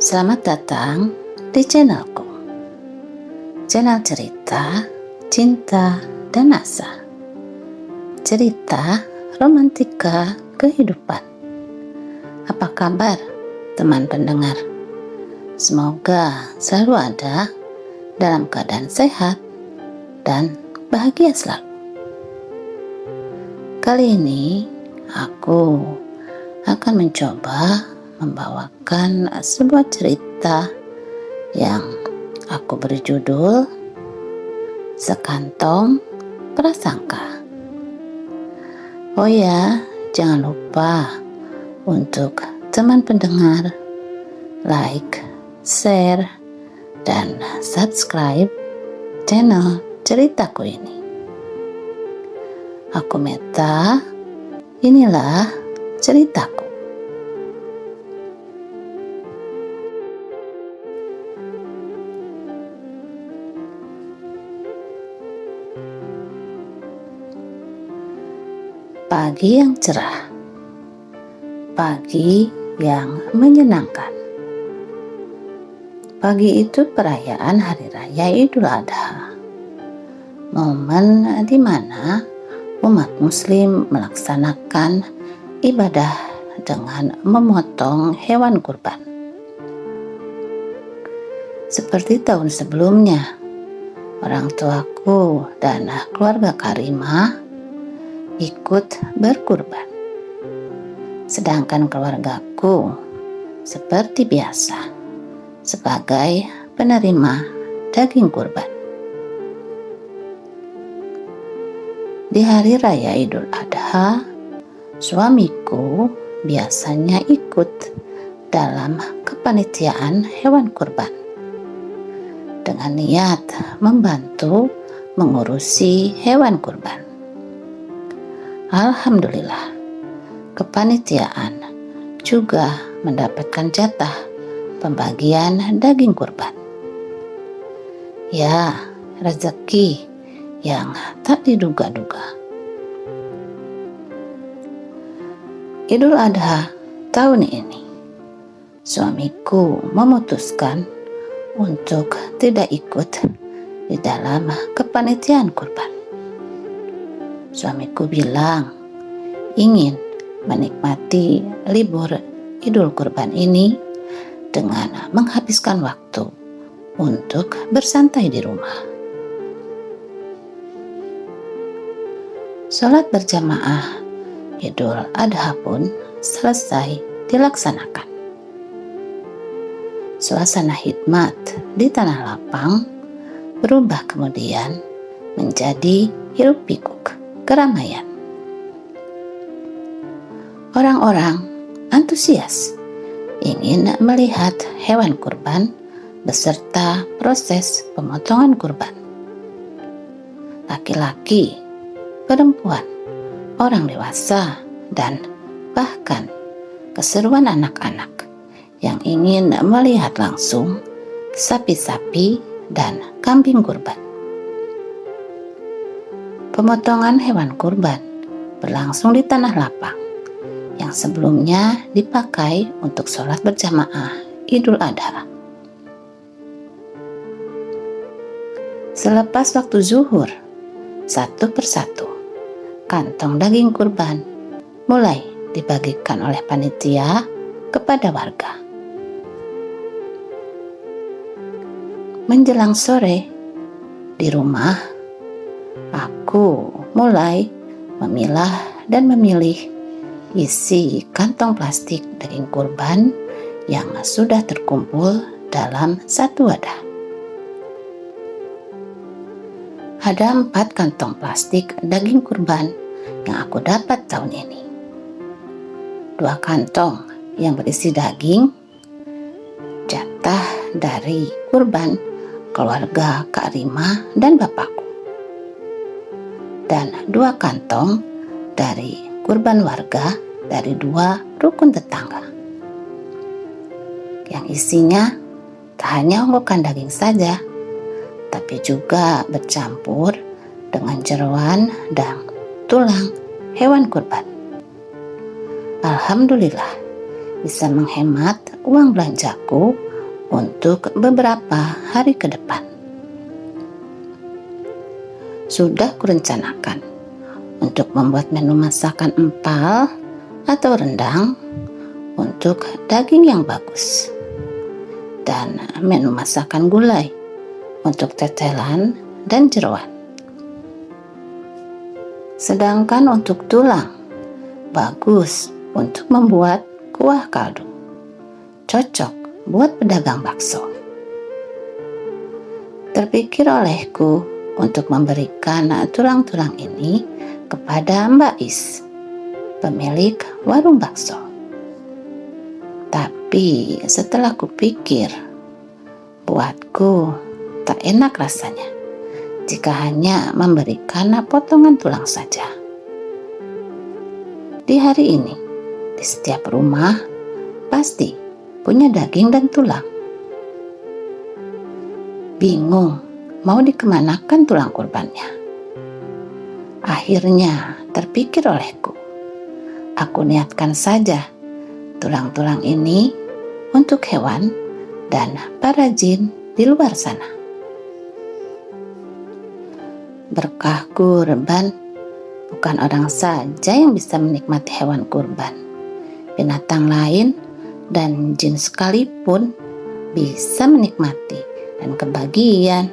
Selamat datang di channelku, channel cerita, cinta, dan asa. Cerita romantika kehidupan. Apa kabar teman pendengar? Semoga selalu ada dalam keadaan sehat dan bahagia selalu. Kali ini aku akan mencoba membawakan sebuah cerita yang aku beri judul Sekantong Prasangka. Oh ya, jangan lupa untuk teman pendengar like, share, dan subscribe channel ceritaku ini. Aku Meta, inilah ceritaku. Pagi yang cerah, pagi yang menyenangkan. Pagi itu perayaan Hari Raya Idul Adha, momen di mana umat Muslim melaksanakan ibadah dengan memotong hewan kurban. Seperti tahun sebelumnya, orang tuaku dan keluarga Karimah ikut berkurban. Sedangkan keluargaku seperti biasa sebagai penerima daging kurban. Di hari raya Idul Adha, suamiku biasanya ikut dalam kepanitiaan hewan kurban dengan niat membantu mengurusi hewan kurban. Alhamdulillah, kepanitiaan juga mendapatkan jatah pembagian daging kurban. Ya, rezeki yang tak diduga-duga. Idul Adha tahun ini, suamiku memutuskan untuk tidak ikut di dalam kepanitiaan kurban. Suamiku bilang ingin menikmati libur Idul Kurban ini dengan menghabiskan waktu untuk bersantai di rumah. Sholat berjamaah Idul Adha pun selesai dilaksanakan. Suasana hikmat di tanah lapang berubah kemudian menjadi hiruk-pikuk keramaian. Orang-orang antusias ingin melihat hewan kurban beserta proses pemotongan kurban. Laki-laki, perempuan, orang dewasa, dan bahkan keseruan anak-anak yang ingin melihat langsung sapi-sapi dan kambing kurban. Pemotongan hewan kurban berlangsung di tanah lapang yang sebelumnya dipakai untuk sholat berjamaah Idul Adha. Selepas waktu zuhur, satu persatu kantong daging kurban mulai dibagikan oleh panitia kepada warga. Menjelang sore, di rumah, aku mulai memilah dan memilih isi kantong plastik daging kurban yang sudah terkumpul dalam satu wadah. Ada 4 kantong plastik daging kurban yang aku dapat tahun ini. 2 kantong yang berisi daging, jatah dari kurban keluarga Kak Rima dan bapakku. Dan 2 kantong dari kurban warga dari 2 rukun tetangga. Yang isinya tak hanya onggokan daging saja, tapi juga bercampur dengan jeroan dan tulang hewan kurban. Alhamdulillah bisa menghemat uang belanjaku untuk beberapa hari ke depan. Sudah kurencanakan untuk membuat menu masakan empal atau rendang untuk daging yang bagus, dan menu masakan gulai untuk tetelan dan jeroan. Sedangkan untuk tulang, bagus untuk membuat kuah kaldu, cocok buat pedagang bakso. Terpikir olehku untuk memberikan tulang-tulang ini kepada Mbak Is, pemilik warung bakso. Tapi setelah kupikir, buatku tak enak rasanya jika hanya memberikan potongan tulang saja. Di hari ini, di setiap rumah pasti punya daging dan tulang. Bingung mau dikemanakan tulang kurbannya. Akhirnya terpikir olehku, aku niatkan saja tulang-tulang ini untuk hewan dan para jin di luar sana. Berkah kurban, bukan orang saja yang bisa menikmati hewan kurban. Binatang lain dan jin sekalipun bisa menikmati dan kebagian,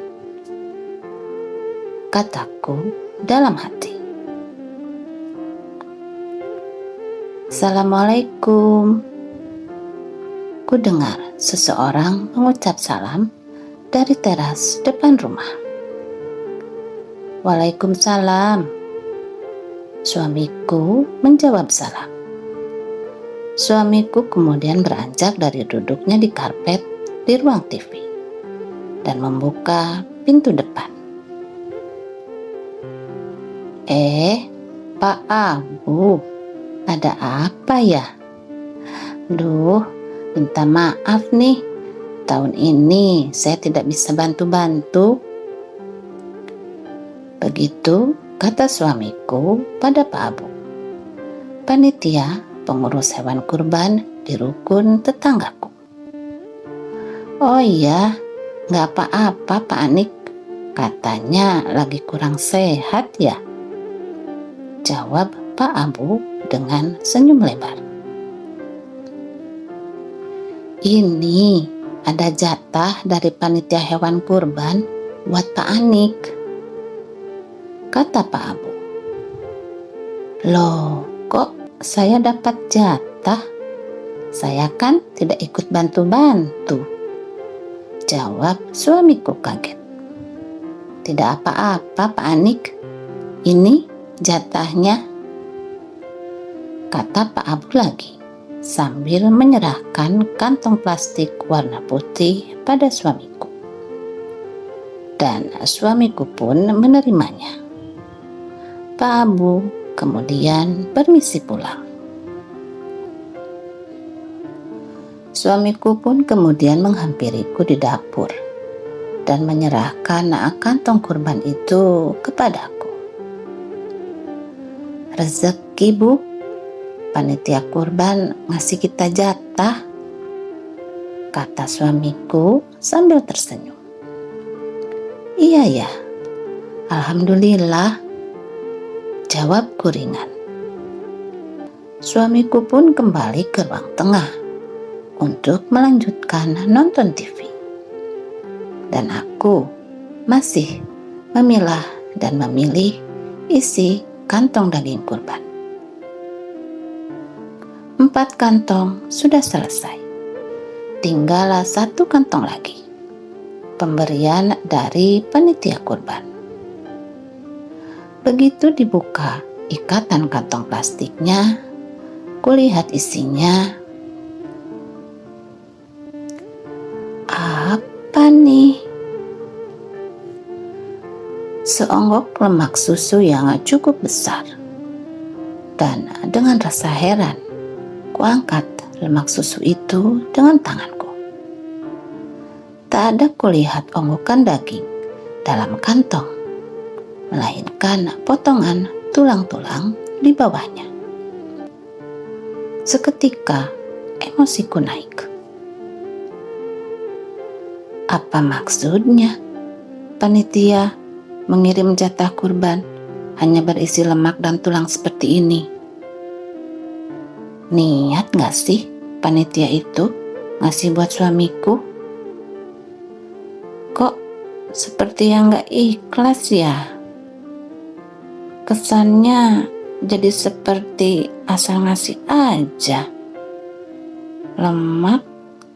kataku dalam hati. Assalamualaikum. Ku dengar seseorang mengucap salam dari teras depan rumah. Waalaikumsalam. Suamiku menjawab salam. Suamiku kemudian beranjak dari duduknya di karpet di ruang TV dan membuka pintu depan. Pak Abu, ada apa ya? Duh, minta maaf nih, tahun ini saya tidak bisa bantu-bantu. Begitu kata suamiku pada Pak Abu, panitia pengurus hewan kurban di rukun tetanggaku. Oh iya, nggak apa-apa Pak Anik, katanya lagi kurang sehat ya, jawab Pak Abu dengan senyum lebar. Ini ada jatah dari panitia hewan kurban buat Pak Anik, kata Pak Abu. Loh, kok saya dapat jatah? Saya kan tidak ikut bantu-bantu, jawab suamiku kaget. Tidak apa-apa Pak Anik, ini jatahnya, kata Pak Abu lagi sambil menyerahkan kantong plastik warna putih pada suamiku. Dan suamiku pun menerimanya. Pak Abu kemudian permisi pulang. Suamiku pun kemudian menghampiriku di dapur dan menyerahkan kantong kurban itu kepadaku. Rezeki Bu, panitia kurban ngasih kita jatah, kata suamiku sambil tersenyum. Iya ya, alhamdulillah, jawabku ringan. Suamiku pun kembali ke ruang tengah untuk melanjutkan nonton TV. Dan aku masih memilah dan memilih isi kantong daging kurban. 4 kantong sudah selesai. Tinggal 1 kantong lagi. Pemberian dari panitia kurban. Begitu dibuka ikatan kantong plastiknya, kulihat isinya. Apa nih? Seonggok lemak susu yang cukup besar. Dan dengan rasa heran, kuangkat lemak susu itu dengan tanganku. Tak ada kulihat onggokan daging dalam kantong, melainkan potongan tulang-tulang di bawahnya. Seketika emosiku naik. Apa maksudnya panitia mengirim jatah kurban hanya berisi lemak dan tulang seperti ini? Niat gak sih panitia itu ngasih buat suamiku? Kok seperti yang gak ikhlas ya? Kesannya jadi seperti asal ngasih aja. Lemak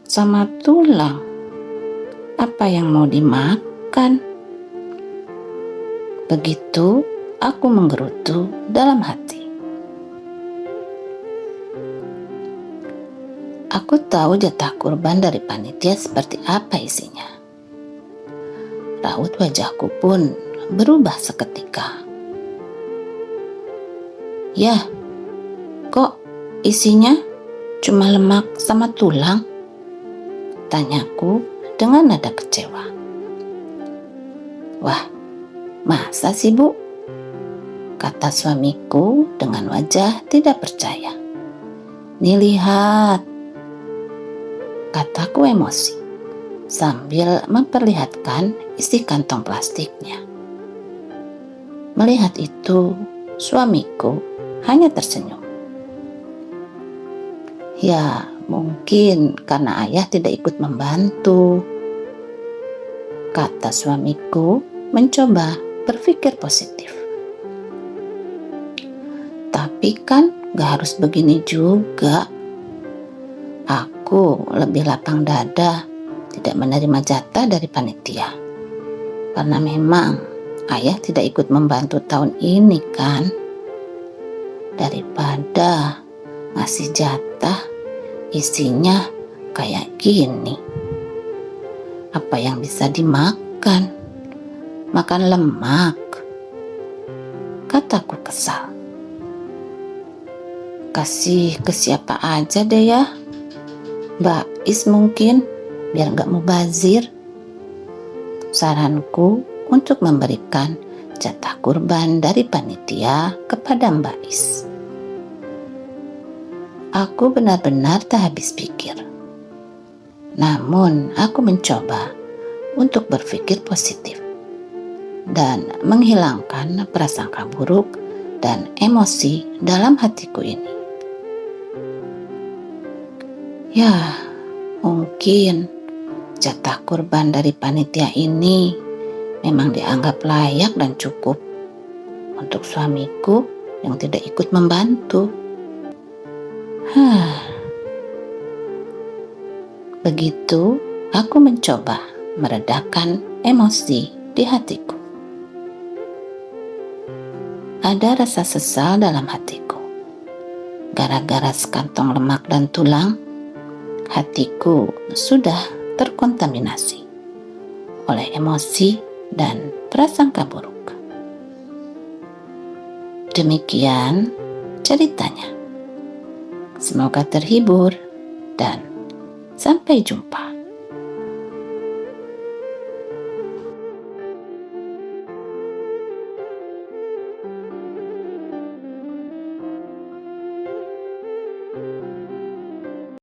sama tulang. Apa yang mau dimakan? Begitu aku menggerutu dalam hati. Aku tahu jatah kurban dari panitia seperti apa isinya. Raut wajahku pun berubah seketika. Yah, kok isinya cuma lemak sama tulang? Tanyaku dengan nada kecewa. Wah, masa sih Bu? Kata suamiku dengan wajah tidak percaya. Nih lihat, kataku emosi sambil memperlihatkan isi kantong plastiknya. Melihat itu, suamiku hanya tersenyum. Ya, mungkin karena ayah tidak ikut membantu, kata suamiku mencoba berpikir positif. Tapi kan gak harus begini juga. Aku lebih lapang dada tidak menerima jatah dari panitia. Karena memang ayah tidak ikut membantu tahun ini kan. Daripada ngasih jatah isinya kayak gini. Apa yang bisa dimakan? Makan lemak, kataku kesal. Kasih ke siapa aja deh ya. Mbak Is mungkin, biar gak mubazir. Saranku untuk memberikan jatah kurban dari panitia kepada Mbak Is. Aku benar-benar tak habis pikir. Namun aku mencoba untuk berpikir positif dan menghilangkan prasangka buruk dan emosi dalam hatiku ini. Ya, mungkin jatah kurban dari panitia ini memang dianggap layak dan cukup untuk suamiku yang tidak ikut membantu. Begitu aku mencoba meredakan emosi di hatiku. Ada rasa sesal dalam hatiku. Gara-gara sekantong lemak dan tulang, hatiku sudah terkontaminasi oleh emosi dan prasangka buruk. Demikian ceritanya. Semoga terhibur dan sampai jumpa.